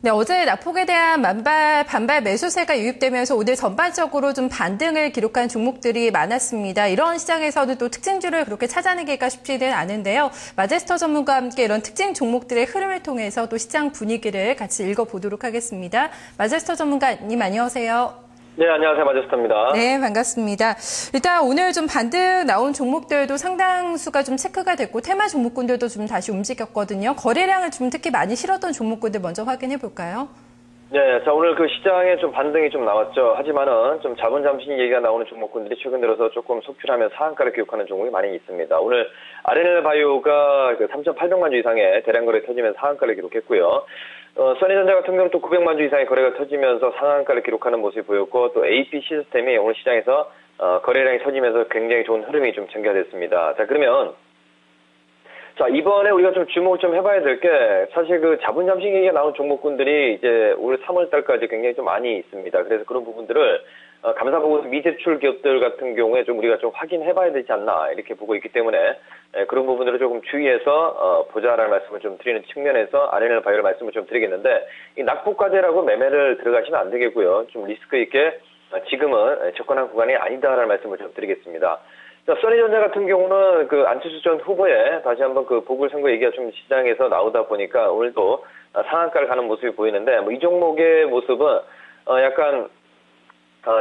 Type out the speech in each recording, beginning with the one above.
네, 어제 낙폭에 대한 반발 매수세가 유입되면서 오늘 전반적으로 좀 반등을 기록한 종목들이 많았습니다. 이런 시장에서는 또 특징주를 그렇게 찾아내기가 쉽지는 않은데요. 마제스터 전문가와 함께 이런 특징 종목들의 흐름을 통해서 또 시장 분위기를 같이 읽어보도록 하겠습니다. 마제스터 전문가님 안녕하세요. 네, 안녕하세요. 마제스터입니다. 네, 반갑습니다. 일단 오늘 좀 반등 나온 종목들도 상당수가 좀 체크가 됐고 테마 종목군들도 좀 다시 움직였거든요. 거래량을 좀 특히 많이 실었던 종목군들 먼저 확인해 볼까요? 네, 자 오늘 그 시장에 좀 반등이 좀 나왔죠. 하지만은 좀 자본 잠식 얘기가 나오는 종목군들이 최근 들어서 조금 속출하며 상한가를 기록하는 종목이 많이 있습니다. 오늘 RNL 바이오가 그 3,800만 주 이상의 대량 거래 터지면서 상한가를 기록했고요. 써니전자 같은 경우는 또 900만 주 이상의 거래가 터지면서 상한가를 기록하는 모습이 보였고, 또 AP 시스템이 오늘 시장에서 거래량이 터지면서 굉장히 좋은 흐름이 좀 전개됐습니다. 자, 그러면 자, 이번에 우리가 좀 주목을 좀 해봐야 될 게, 사실 그 자본 잠식 얘기가 나온 종목군들이 이제 올 3월 달까지 굉장히 좀 많이 있습니다. 그래서 그런 부분들을 감사보고서 미제출 기업들 같은 경우에 좀 우리가 좀 확인해봐야 되지 않나 이렇게 보고 있기 때문에 그런 부분들을 조금 주의해서 보자라는 말씀을 좀 드리는 측면에서 RNL 바이오를 말씀을 좀 드리겠는데, 이 낙폭과대라고 매매를 들어가시면 안 되겠고요. 좀 리스크 있게 지금은 접근한 구간이 아니다라는 말씀을 좀 드리겠습니다. 자, 써니전자 같은 경우는 그 안철수 전 후보에 다시 한번 그 보궐선거 얘기가 좀 시장에서 나오다 보니까 오늘도 상한가를 가는 모습이 보이는데, 뭐 이 종목의 모습은 약간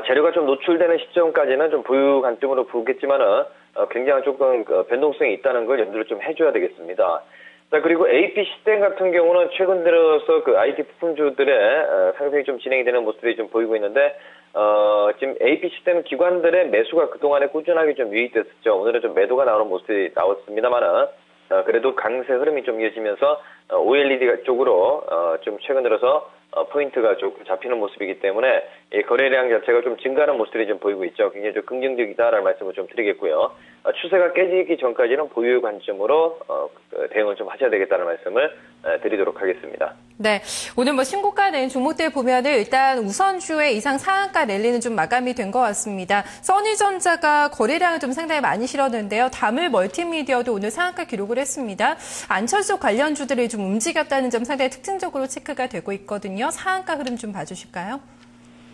재료가 좀 노출되는 시점까지는 좀 보유 관점으로 보겠지만은 굉장히 조금 변동성이 있다는 걸 염두를 좀 해줘야 되겠습니다. 자, 그리고 AP 시스템 같은 경우는 최근 들어서 그 IT 부품주들의 상승이 좀 진행이 되는 모습들이 좀 보이고 있는데, 지금 AP 시스템 기관들의 매수가 그동안에 꾸준하게 좀 유입됐었죠. 오늘은 좀 매도가 나오는 모습이 나왔습니다만은, 그래도 강세 흐름이 좀 이어지면서 OLED 쪽으로 좀 최근 들어서 포인트가 조금 잡히는 모습이기 때문에 이 거래량 자체가 좀 증가하는 모습들이 좀 보이고 있죠. 굉장히 좀 긍정적이다라는 말씀을 좀 드리겠고요. 추세가 깨지기 전까지는 보유 관점으로 대응을 좀 하셔야 되겠다는 말씀을 드리도록 하겠습니다. 네, 오늘 뭐 신고가 낸 종목들 보면은 일단 우선주의 이상 상한가 랠리는 좀 마감이 된 것 같습니다. 써니전자가 거래량을 좀 상당히 많이 실었는데요. 다물 멀티미디어도 오늘 상한가 기록을 했습니다. 안철수 관련주들이 좀 움직였다는 점 상당히 특징적으로 체크가 되고 있거든요. 상한가 흐름 좀 봐주실까요?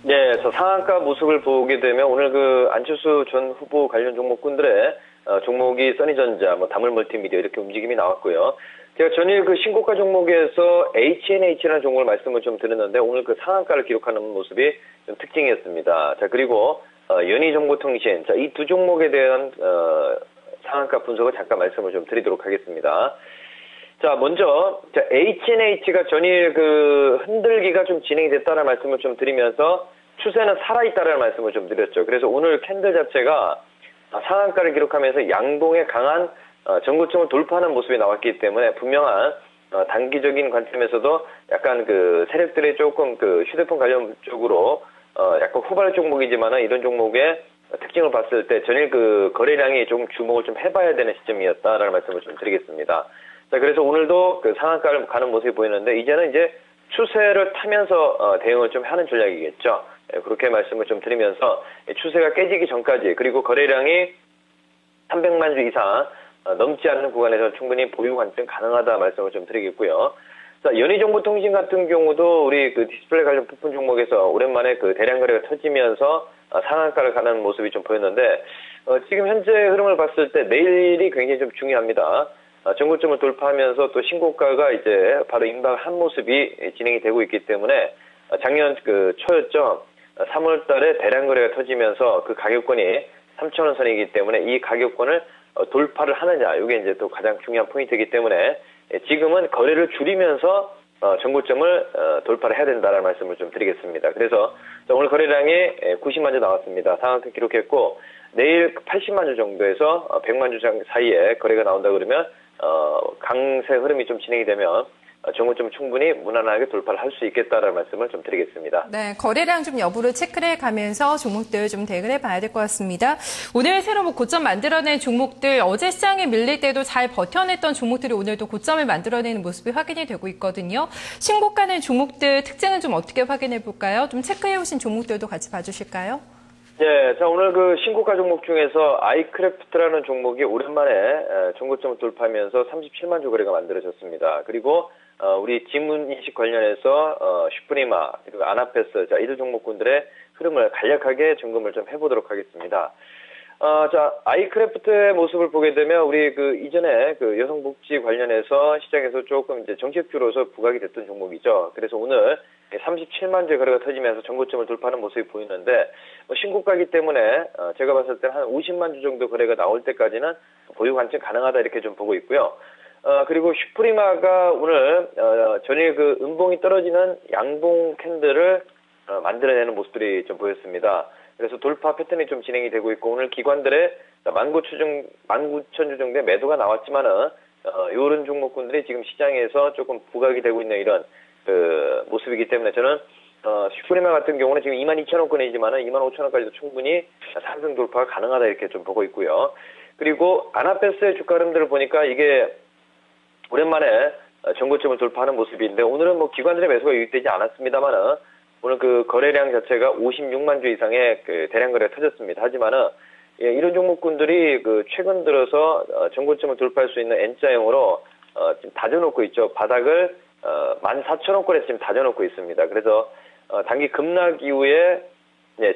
네, 저 상한가 모습을 보게 되면 오늘 그 안철수 전 후보 관련 종목군들의 종목이 써니전자, 뭐 다물 멀티미디어 이렇게 움직임이 나왔고요. 제가 전일 그 신고가 종목에서 HNH라는 종목을 말씀을 좀 드렸는데 오늘 그 상한가를 기록하는 모습이 좀 특징이었습니다. 자, 그리고 연희정보통신, 자, 이 두 종목에 대한 상한가 분석을 잠깐 말씀을 좀 드리도록 하겠습니다. 자, 먼저 HNH가 전일 그 흔들기가 좀 진행이 됐다는 말씀을 좀 드리면서 추세는 살아있다는 말씀을 좀 드렸죠. 그래서 오늘 캔들 자체가 상한가를 기록하면서 양봉에 강한 전고점을 돌파하는 모습이 나왔기 때문에 분명한 단기적인 관점에서도 약간 그 세력들이 조금 그 휴대폰 관련 쪽으로 약간 후발 종목이지만은 이런 종목의 특징을 봤을 때 전일 그 거래량이 조금 주목을 좀 해봐야 되는 시점이었다라는 말씀을 좀 드리겠습니다. 자, 그래서 오늘도 그 상한가를 가는 모습이 보이는데 이제는 이제 추세를 타면서 대응을 좀 하는 전략이겠죠. 그렇게 말씀을 좀 드리면서 추세가 깨지기 전까지, 그리고 거래량이 300만 주 이상 넘지 않는 구간에서 충분히 보유 관점 가능하다 말씀을 좀 드리겠고요. 자, 연희정보통신 같은 경우도 우리 그 디스플레이 관련 부품 종목에서 오랜만에 그 대량 거래가 터지면서 상한가를 가는 모습이 좀 보였는데, 지금 현재 흐름을 봤을 때 내일이 굉장히 좀 중요합니다. 전고점을 돌파하면서 또 신고가가 이제 바로 임박한 모습이 진행이 되고 있기 때문에 작년 그 초였죠. 3월 달에 대량 거래가 터지면서 그 가격권이 3,000원 선이기 때문에 이 가격권을 돌파를 하느냐, 이게 이제 또 가장 중요한 포인트이기 때문에 지금은 거래를 줄이면서 전고점을 돌파를 해야 된다는 말씀을 좀 드리겠습니다. 그래서 오늘 거래량이 90만 주 나왔습니다. 상한가 기록했고 내일 80만 주 정도에서 100만 주 사이에 거래가 나온다 그러면 강세 흐름이 좀 진행이 되면 전고점 충분히 무난하게 돌파를 할 수 있겠다라는 말씀을 좀 드리겠습니다. 네, 거래량 좀 여부를 체크를 해가면서 종목들 좀 대응을 해봐야 될 것 같습니다. 오늘 새로 뭐 고점 만들어낸 종목들, 어제 시장에 밀릴 때도 잘 버텨냈던 종목들이 오늘도 고점을 만들어내는 모습이 확인이 되고 있거든요. 신고가 낸 종목들 특징은 좀 어떻게 확인해 볼까요? 좀 체크해 오신 종목들도 같이 봐주실까요? 네, 자, 오늘 그 신고가 종목 중에서 아이크래프트라는 종목이 오랜만에 전고점을 돌파하면서 37만 주 거래가 만들어졌습니다. 그리고 우리 지문인식 관련해서 슈프리마 그리고 아나페스 자 이들 종목군들의 흐름을 간략하게 점검을 좀 해보도록 하겠습니다. 자 아이크래프트의 모습을 보게 되면 우리 그 이전에 그 여성복지 관련해서 시장에서 조금 이제 정책주로서 부각이 됐던 종목이죠. 그래서 오늘 37만 주의 거래가 터지면서 전고점을 돌파하는 모습이 보이는데 신고가이기 때문에 제가 봤을 때는 한 50만 주 정도 거래가 나올 때까지는 보유 관점 가능하다 이렇게 좀 보고 있고요. 그리고 슈프리마가 오늘 전일 그 음봉이 떨어지는 양봉 캔들을 만들어내는 모습들이 좀 보였습니다. 그래서 돌파 패턴이 좀 진행이 되고 있고 오늘 기관들의 19,000주 정도의 매도가 나왔지만은 이런 종목군들이 지금 시장에서 조금 부각이 되고 있는 이런 그 모습이기 때문에 저는 슈프리마 같은 경우는 지금 22,000원권이지만은 25,000원까지도 충분히 상승 돌파가 가능하다 이렇게 좀 보고 있고요. 그리고 아나페스의 주가 흐름들을 보니까 이게 오랜만에 전고점을 돌파하는 모습인데 오늘은 뭐 기관들의 매수가 유입되지 않았습니다만은 오늘 그 거래량 자체가 56만 주 이상의 그 대량 거래가 터졌습니다. 하지만은 이런 종목군들이 그 최근 들어서 전고점을 돌파할 수 있는 N자형으로 지금 다져놓고 있죠. 바닥을 14,000원권에 지금 다져놓고 있습니다. 그래서 단기 급락 이후에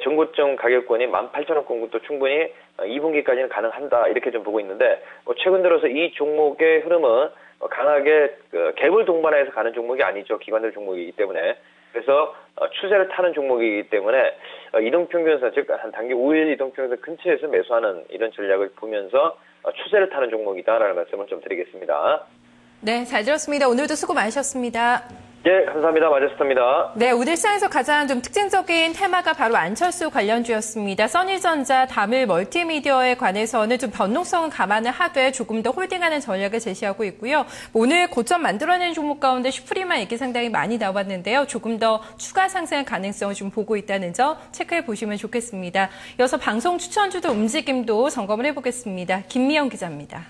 전고점 가격권이 18,000원권도 충분히 2분기까지는 가능한다 이렇게 좀 보고 있는데 최근 들어서 이 종목의 흐름은 강하게 갭을 동반해서 가는 종목이 아니죠. 기관들 종목이기 때문에. 그래서 추세를 타는 종목이기 때문에 이동평균선 즉 한 단기 5일 이동평균선 근처에서 매수하는 이런 전략을 보면서 추세를 타는 종목이다라는 말씀을 좀 드리겠습니다. 네, 잘 들었습니다. 오늘도 수고 많으셨습니다. 네, 감사합니다. 마제스터입니다. 네, 오늘 시장에서 가장 좀 특징적인 테마가 바로 안철수 관련주였습니다. 써니전자, 다밀 멀티미디어에 관해서는 좀 변동성은 감안을 하되 조금 더 홀딩하는 전략을 제시하고 있고요. 오늘 고점 만들어낸 종목 가운데 슈프리마 얘기 상당히 많이 나왔는데요. 조금 더 추가 상승 가능성을 좀 보고 있다는 점 체크해 보시면 좋겠습니다. 이어서 방송 추천주도 움직임도 점검을 해보겠습니다. 김미영 기자입니다.